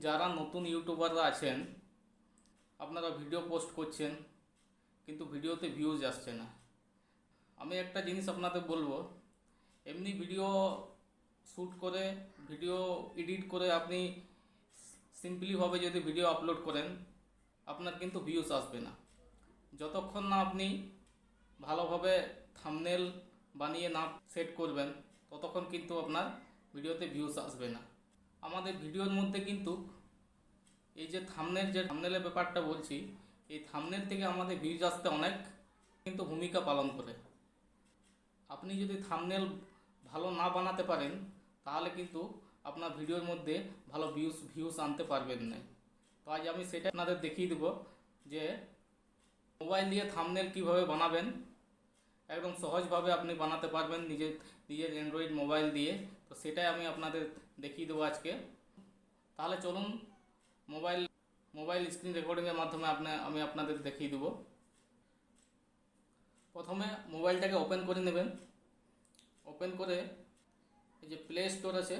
যারা নতুন ইউটিউবাররা আছেন, আপনারা ভিডিও পোস্ট করছেন কিন্তু ভিডিওতে ভিউজ আসছে না। আমি একটা জিনিস আপনাদের বলবো, এমনি ভিডিও শ্যুট করে, ভিডিও এডিট করে আপনি সিম্পলিভাবে যদি ভিডিও আপলোড করেন, আপনার কিন্তু ভিউজ আসবে না। যতক্ষণ না আপনি ভালোভাবে থাম্বনেল বানিয়ে না সেট করবেন, ততক্ষণ কিন্তু আপনার ভিডিওতে ভিউজ আসবে না। আমাদের ভিডিওর মধ্যে কিন্তু এই যে থাম্বনেলের ব্যাপারটা বলছি, এই থাম্বনেল থেকে আমাদের ভিউজ আসতে অনেক কিন্তু ভূমিকা পালন করে। আপনি যদি থাম্বনেল ভালো না বানাতে পারেন, তাহলে কিন্তু আপনার ভিডিওর মধ্যে ভালো ভিউজ আনতে পারবেন না। তো আজ আমি সেটা আপনাদের দেখিয়ে দেবো যে মোবাইল দিয়ে থাম্বনেল কীভাবে বানাবেন। একদম সহজভাবে আপনি বানাতে পারবেন নিজের অ্যান্ড্রয়েড মোবাইল দিয়ে। তো সেটাই আমি আপনাদের দেখিয়ে দেবো আজকে। তাহলে চলুন মোবাইল স্ক্রিন রেকর্ডিংয়ের মাধ্যমে আমি আপনাদের দেখিয়ে দেবো। প্রথমে মোবাইলটাকে ওপেন করে নেবেন। ওপেন করে এই যে প্লে স্টোর আছে,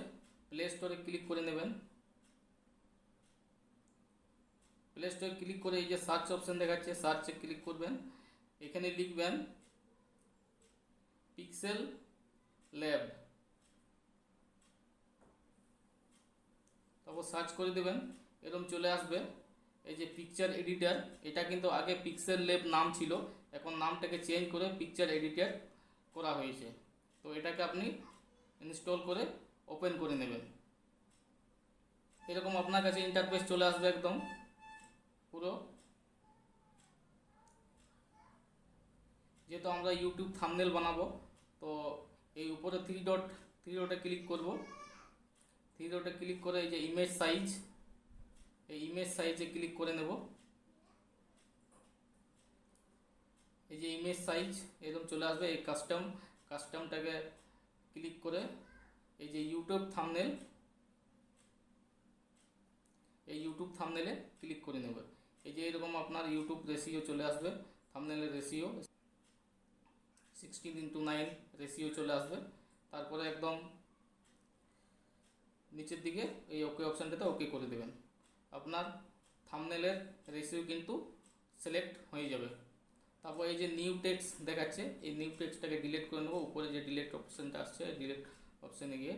প্লে স্টোরে ক্লিক করে নেবেন। প্লে স্টোরে ক্লিক করে এই যে সার্চ অপশন দেখাচ্ছে, সার্চে ক্লিক করবেন। এখানে লিখবেন পিক্সেল ল্যাব, তারপর সার্চ করে দেবেন। এরকম চলে আসবে এই যে পিকচার এডিটার। এটা কিন্তু আগে পিক্সেল ল্যাব নাম ছিল, এখন নামটাকে চেঞ্জ করে পিকচার এডিটার করা হয়েছে। তো এটাকে আপনি ইনস্টল করে ওপেন করে নেবেন। এরকম আপনার কাছে ইন্টারফেস চলে আসবে একদম পুরো। যেহেতু আমরা ইউটিউব থাম্বনেল বানাবো, তো এই উপরে থ্রি ডটে ক্লিক করব। থ্রি ডটে ক্লিক করে এই যে ইমেজ সাইজ, এই ইমেজ সাইজে ক্লিক করে নেব। এই যে ইমেজ সাইজ এরকম চলে আসবে। এই কাস্টমটাকে ক্লিক করে এই যে ইউটিউব থাম্বনেলে ক্লিক করে নেব। এই যে এরকম আপনার ইউটিউব রেশিও চলে আসবে, থাম্বনেলের রেশিও 16:9 রেশিও চলে আসবে। তারপরে একদম নিচের দিকে এই ওকে অপশানটাতে ওকে করে দেবেন। আপনার থাম্বনেলের রেশিও কিন্তু সিলেক্ট হয়ে যাবে। তারপর এই যে নিউ টেক্সট দেখাচ্ছে, এই নিউ টেক্সটটাকে ডিলিট করে নেব। উপরে যে ডিলিট অপশানটা আসছে, ডিলিট অপশানে গিয়ে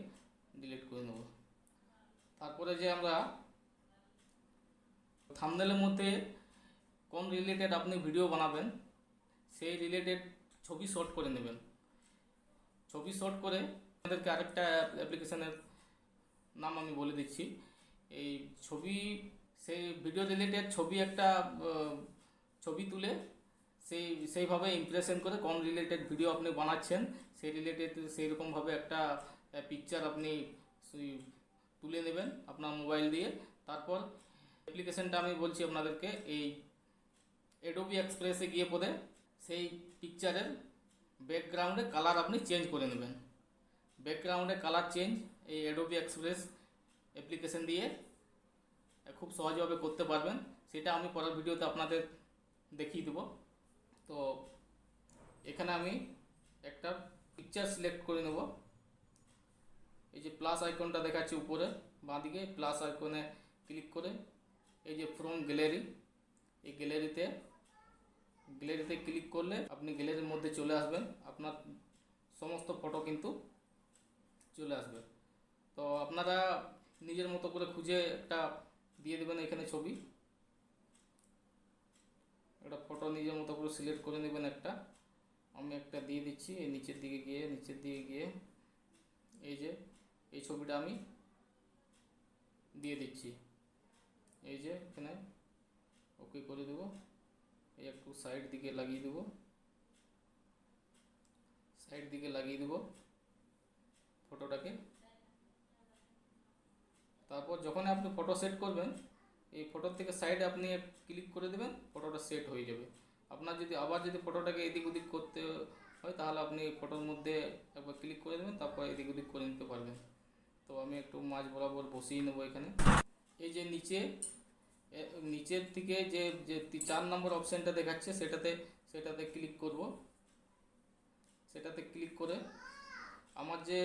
ডিলিট করে নেব। তারপরে যে আমরা থাম্বনেলের মধ্যে কোন রিলেটেড আপনি ভিডিও বানাবেন, সেই রিলেটেড ছবি শর্ট করে নেবেন। ছবি শর্ট করে আপনাদেরকে আরেকটা অ্যাপ্লিকেশনের নাম আমি বলে দিচ্ছি। এই সেই ভিডিও রিলেটেড ছবি তুলে সেইভাবে ইমপ্রেশন করে কোন রিলেটেড ভিডিও আপনি বানাচ্ছেন, সেই রিলেটেড সেইরকমভাবে একটা পিকচার আপনি তুলে নেবেন আপনার মোবাইল দিয়ে। তারপর অ্যাপ্লিকেশনটা আমি বলছি আপনাদেরকে, এই অ্যাডোবি এক্সপ্রেসে গিয়ে পরে সেই পিকচারের ব্যাকগ্রাউন্ডে কালার আপনি চেঞ্জ করে নেবেন। ব্যাকগ্রাউন্ডে কালার চেঞ্জ এই অ্যাডোবি এক্সপ্রেস অ্যাপ্লিকেশন দিয়ে খুব সহজভাবে করতে পারবেন। সেটা আমি পরের ভিডিওতে আপনাদের দেখিয়ে দেবো। তো এখানে আমি একটা পিকচার সিলেক্ট করে নেব। এই যে প্লাস আইকনটা দেখাচ্ছে উপরে বাঁদিকে, প্লাস আইকনে ক্লিক করে এই যে ফ্রম গ্যালারি, এই গ্যালারিতে ক্লিক করলে আপনি গ্যালারির মধ্যে চলে আসবেন। আপনার সমস্ত ফটো কিন্তু চলে আসবে। তো আপনারা নিজের মতো করে খুঁজে একটা দিয়ে দেবেন। এখানে ছবি, একটা ফটো নিজের মতো করে সিলেক্ট করে নেবেন একটা। আমি একটা দিয়ে দিচ্ছি। এই নিচের দিকে গিয়ে এই যে এই ছবিটা আমি দিয়ে দিচ্ছি। এই যে এখানে ওকে করে দেবো। এই একটু সাইড দিকে লাগিয়ে দেবো ফটোটাকে। তারপর যখন আপনি ফটো সেট করবেন, এই ফটোর থেকে সাইডে আপনি ক্লিক করে দেবেন, ফটোটা সেট হয়ে যাবে। আপনার যদি ফটোটাকে এদিক ওদিক করতে হয়, তাহলে আপনি ফটোর মধ্যে একবার ক্লিক করে দেবেন, তারপর এদিক ওদিক করে নিতে পারবেন। তো আমি একটু মাঝ বরাবর বসিয়ে নেবো এখানে। এই যে নিচের থেকে যে 4 নম্বর অপশানটা দেখাচ্ছে, সেটাতে ক্লিক করব। সেটাতে ক্লিক করে আমার যে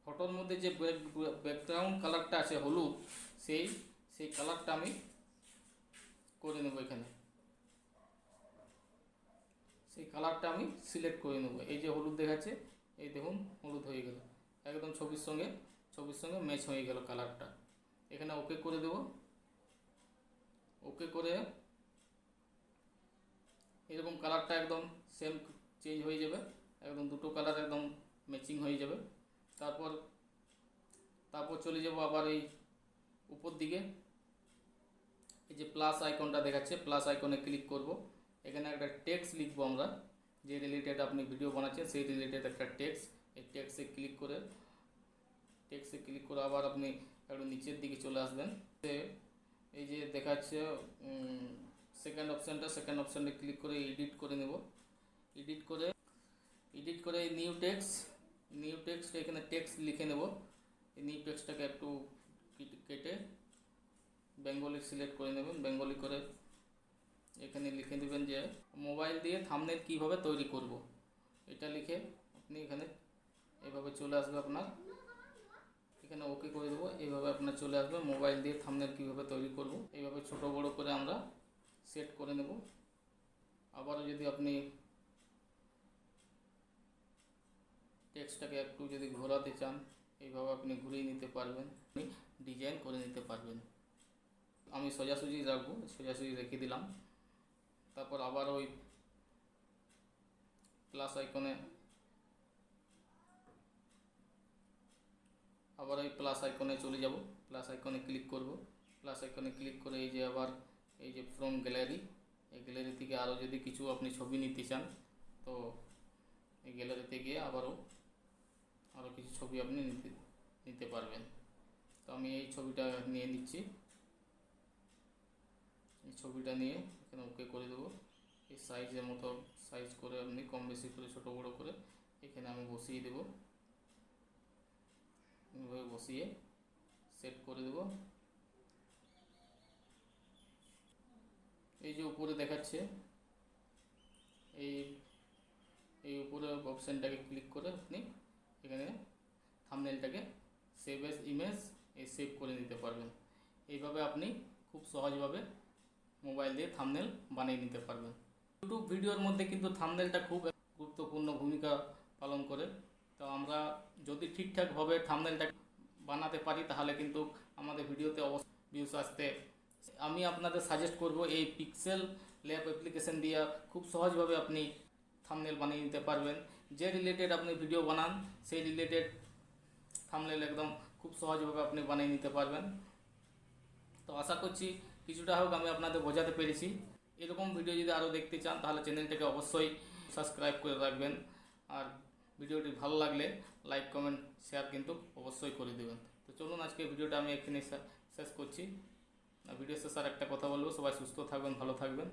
ফটোর মধ্যে যে ব্যাকগ্রাউন্ড কালারটা আছে হলুদ, সেই কালারটা আমি করে নেব। এখানে সেই কালারটা আমি সিলেক্ট করে নেব। এই যে হলুদ দেখাচ্ছে, এই দেখুন হলুদ হয়ে গেল, একদম ছবির সঙ্গে ম্যাচ হয়ে গেল কালারটা। এখানে ওকে করে দেব। ওকে করে এরকম কালারটা একদম সেম চেঞ্জ হয়ে যাবে, একদম দুটো কালার একদম ম্যাচিং হয়ে যাবে। তারপর চলে যাব আবার এই উপর দিকে, এই যে প্লাস আইকনটা দেখাচ্ছে, প্লাস আইকনে ক্লিক করব। এখানে একটা টেক্সট লিখবো আমরা, যে রিলেটেড আপনি ভিডিও বানাচ্ছেন সেই রিলেটেড একটা টেক্সট। এই টেক্সটে ক্লিক করে আবার আপনি একটু নিচের দিকে চলে আসবেন। এই যে দেখাচ্ছে সেকেন্ড অপশানটা ক্লিক করে এডিট করে নেব। এডিট করে নিউ টেক্সট এখানে টেক্সট লিখে নেব। এই নিউ টেক্সটটাকে একটু কেটে বেঙ্গলি সিলেক্ট করে নেবেন। বেঙ্গলি করে এখানে লিখে দেবেন যে মোবাইল দিয়ে থাম্বনেল কীভাবে তৈরি করব। এটা লিখে আপনি এখানে এভাবে চলে আসবে আপনার, এখানে ওকে করে দেবো। এইভাবে আপনার চলে আসবে মোবাইল দিয়ে থাম্বনেল কীভাবে তৈরি করব। এইভাবে ছোট বড় করে আমরা সেট করে নেব। আবারও যদি আপনি টেক্সটটাকে একটু যদি ঘোরাতে চান, এইভাবে আপনি ঘুরিয়ে নিতে পারবেন, আপনি ডিজাইন করে নিতে পারবেন। আমি সোজাসুজি রাখবো, সোজাসুজি রেখে দিলাম। তারপর আবার ওই প্লাস আইকনে চলে যাব। প্লাস আইকনে ক্লিক করব। প্লাস আইকনে ক্লিক করে এই যে আবার এই যে ফ্রম গ্যালারি, এই গ্যালারি থেকে আরও যদি কিছু আপনি ছবি নিতে চান, তো এই গ্যালারিতে গিয়ে আরও কিছু ছবি আপনি নিতে পারবেন। তো আমি এই ছবিটা নিয়ে নিচ্ছি। এই ছবিটা নিয়ে এখানে ওকে করে দেবো। এই সাইজের মতো সাইজ করে আপনি কম বেশি করে ছোটো বড়ো করে এখানে আমি বসিয়ে দেবো। এইভাবে বসিয়ে সেট করে দেব। এই যে উপরে দেখাচ্ছে, এই উপরে অপশানটাকে ক্লিক করে আপনি এখানে থাম্বনেলটাকে সেভ এজ ইমেজ সেভ করে নিতে পারবেন। এইভাবে আপনি খুব সহজভাবে মোবাইল দিয়ে থাম্বনেল বানিয়ে নিতে পারবেন। ইউটিউব ভিডিওর মধ্যে কিন্তু থাম্বনেলটা খুব গুরুত্বপূর্ণ ভূমিকা পালন করে। তো আমরা যদি ঠিকঠাকভাবে থাম্বনেলটা বানাতে পারি তাহলে কিন্তু আমাদের ভিডিওতে অবশ্যই ভিউজ আসতে। আমি আপনাদের সাজেস্ট করব এই পিক্সেল ল্যাব অ্যাপ্লিকেশন দিয়ে খুব সহজভাবে আপনি থাম্বনেল বানিয়ে নিতে পারবেন। যে রিলেটেড আপনি ভিডিও বানান সেই রিলেটেড থাম্বনেল একদম খুব সহজভাবে আপনি বানিয়ে নিতে পারবেন। তো আশা করছি কিছুটা হোক আমি আপনাদের বোঝাতে পেরেছি। এরকম ভিডিও যদি আরও দেখতে চান তাহলে চ্যানেলটাকে অবশ্যই সাবস্ক্রাইব করে রাখবেন। আর ভিডিওটি ভালো লাগলে লাইক কমেন্ট শেয়ার কিন্তু অবশ্যই করে দেবেন। তো চলুন আজকে ভিডিওটা আমি এখানে শেষ করছি। ভিডিও শেষ আর একটা কথা বলবো, সবাই সুস্থ থাকবেন, ভালো থাকবেন।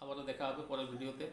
আবারও দেখা হবে পরের ভিডিওতে।